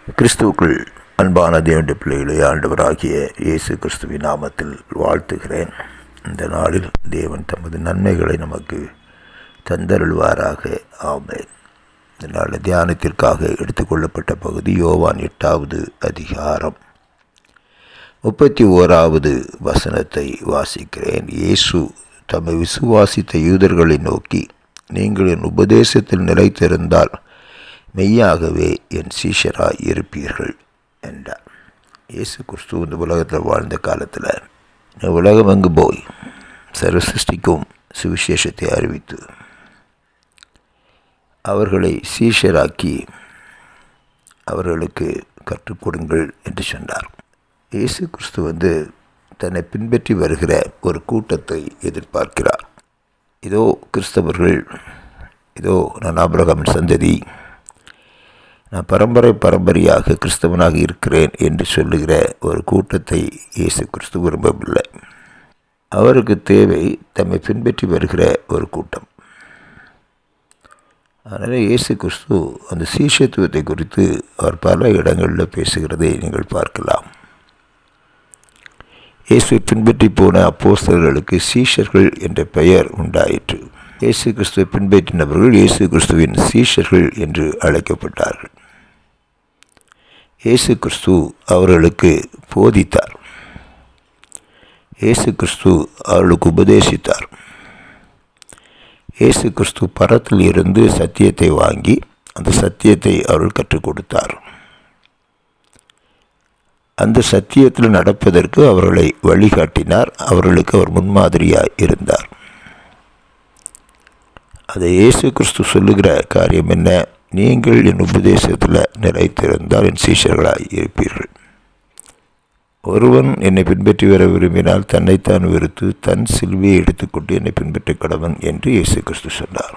கிறிஸ்துவுக்குள் அன்பான தேவனுடைய பிள்ளைகளை ஆண்டவராகிய இயேசு கிறிஸ்துவின் நாமத்தில் வாழ்த்துகிறேன். இந்த நாளில் தேவன் தமது நன்மைகளை நமக்கு தந்தருள்வாராக. ஆமென். இந்த நாளில் தியானத்திற்காக எடுத்துக்கொள்ளப்பட்ட பகுதி யோவான் 8வது அதிகாரம் 31வது வசனத்தை வாசிக்கிறேன். இயேசு தம்மை விசுவாசித்த யூதர்களை நோக்கி, நீங்கள் என் உபதேசத்தில் நிலைத்திருந்தால் மெய்யாகவே என் சீஷராய் இருப்பீர்கள் என்றார். இயேசு கிறிஸ்து இந்த உலகத்தில் வாழ்ந்த காலத்தில் உலகம் எங்கு போய் சர்வ சிருஷ்டிக்கும் சுவிசேஷத்தை அறிவித்து அவர்களை சீஷராக்கி அவர்களுக்கு கற்றுக் கொடுங்கள் என்று சொன்னார். இயேசு கிறிஸ்து தன்னை பின்பற்றி வருகிற ஒரு கூட்டத்தை எதிர்பார்க்கிறார். இதோ கிறிஸ்தவர்கள், இதோ நான் ஆபிரகாமின் சந்ததி, நான் பரம்பரையாக கிறிஸ்தவனாக இருக்கிறேன் என்று சொல்லுகிற ஒரு கூட்டத்தை இயேசு கிறிஸ்து விரும்பவில்லை. அவருக்கு தேவை தம்மை பின்பற்றி வருகிற ஒரு கூட்டம். அதனால் இயேசு கிறிஸ்து அந்த சீஷத்துவத்தை குறித்து அவர் பல இடங்களில் பேசுகிறதை நீங்கள் பார்க்கலாம். இயேசுவை பின்பற்றி போன அப்போஸ்தலர்களுக்கு சீஷர்கள் என்ற பெயர் உண்டாயிற்று. இயேசு கிறிஸ்துவை பின்பற்றினவர்கள் இயேசு கிறிஸ்துவின் சீஷர்கள் என்று அழைக்கப்பட்டார்கள். இயேசு கிறிஸ்து அவர்களுக்கு போதித்தார். இயேசு கிறிஸ்து அவர்களுக்கு உபதேசித்தார். இயேசு கிறிஸ்து பரத்தில் இருந்து சத்தியத்தை வாங்கி அந்த சத்தியத்தை அவர்கள் கற்றுக் கொடுத்தார். அந்த சத்தியத்தில் நடப்பதற்கு அவர்களை வழிகாட்டினார். அவர்களுக்கு அவர் முன்மாதிரியாக இருந்தார். அதை இயேசு கிறிஸ்து சொல்லுகிற காரியம் என்ன? நீங்கள் என் உபதேசத்தில் நிலைத்திருந்தால் என் சீஷர்களாக இருப்பீர்கள். ஒருவன் என்னை பின்பற்றி வர விரும்பினால் தன்னைத்தான் வெறுத்து தன் சிலுவையை எடுத்துக்கொண்டு என்னை பின்பற்ற கடவன் என்று இயேசு கிறிஸ்து சொன்னார்.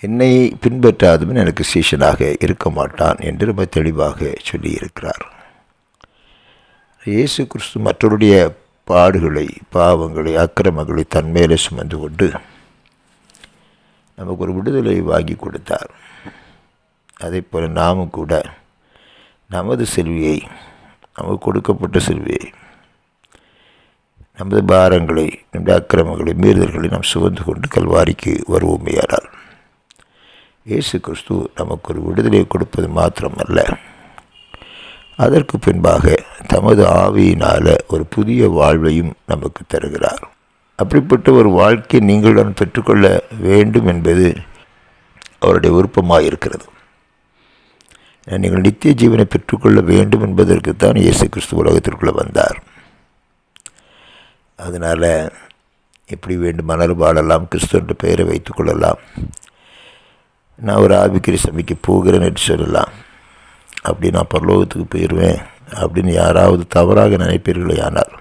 என்னை பின்பற்றாதவன் எனக்கு சீஷனாக இருக்க மாட்டான் என்று ரொம்ப தெளிவாக சொல்லியிருக்கிறார். இயேசு கிறிஸ்து மற்றவருடைய பாடுகளை, பாவங்களை, அக்கிரமங்களை தன் மேலே சுமந்து கொண்டு நமக்கு ஒரு விடுதலை வாங்கி கொடுத்தார். அதே போல் நாமும் கூட நமது சிலுவையை, நமக்கு கொடுக்கப்பட்ட சிலுவையை, நமது பாரங்களை, நம்முடைய அக்கிரமங்களை, மீறுதல்களை நாம் சுமந்து கொண்டு கல்வாரிக்கு வருவோமேயானால் இயேசு கிறிஸ்து நமக்கு ஒரு விடுதலையை கொடுப்பது மாத்திரமல்ல, அதற்கு பின்பாக தமது ஆவியினால் ஒரு புதிய வாழ்வையும் நமக்கு தருகிறார். அப்படிப்பட்ட ஒரு வாழ்க்கையை நீங்களுடன் பெற்றுக்கொள்ள வேண்டும் என்பது அவருடைய விருப்பமாக இருக்கிறது. நீங்கள் நித்திய ஜீவனை பெற்றுக்கொள்ள வேண்டும் என்பதற்குத்தான் இயேசு கிறிஸ்து உலகத்திற்குள்ளே வந்தார். அதனால் எப்படி வேண்டுமானாலும் வாழலாம், கிறிஸ்து என்ற பெயரை வைத்துக்கொள்ளலாம், நான் ஒரு ஆவிக்குரிய சபைக்கு போகிறேன் என்று சொல்லலாம், அப்படி நான் பரலோகத்துக்கு போயிடுவேன் அப்படின்னு யாராவது தவறாக நினைப்பீர்களே. ஆனால்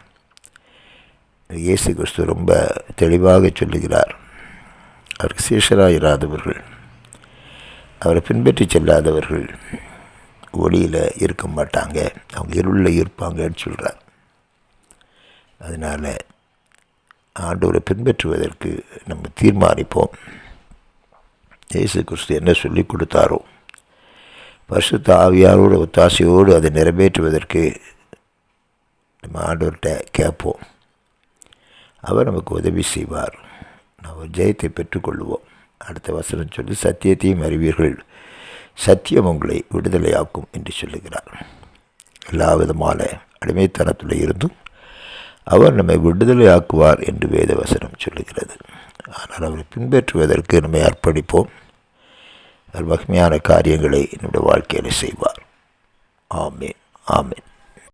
இயேசு கிறிஸ்து ரொம்ப தெளிவாக சொல்லுகிறார். அவருக்கு சீஷராக இராதவர்கள், அவரை பின்பற்றி செல்லாதவர்கள் ஒளியில் இருக்க மாட்டாங்க, அவங்க இருளில் இருப்பாங்கன்னு சொல்கிறார். அதனால் ஆண்டவரை பின்பற்றுவதற்கு நம்ம தீர்மானிப்போம். இயேசு கிறிஸ்து என்ன சொல்லி கொடுத்தாரோ பரிசுத்த ஆவியாரோட ஒத்தாசையோடு அதை நிறைவேற்றுவதற்கு நம்ம ஆண்டவர்கிட்ட கேட்போம். அவர் நமக்கு உதவி செய்வார். நம்ம ஜெயத்தை பெற்றுக்கொள்வோம். அடுத்த வசனம் சொல்லி, சத்தியத்தையும் அறிவீர்கள், சத்தியம் உங்களை விடுதலையாக்கும் என்று சொல்லுகிறார். எல்லா விதமான அடிமைத்தனத்தில் இருந்தும் அவர் நம்மை விடுதலையாக்குவார் என்று வேத வசனம் சொல்லுகிறது. ஆனால் அவரை பின்பற்றுவதற்கு நம்மை அர்ப்பணிப்போம். அவர் மகிமையான காரியங்களை என்னுடைய வாழ்க்கையில் செய்வார். ஆமென், ஆமென்.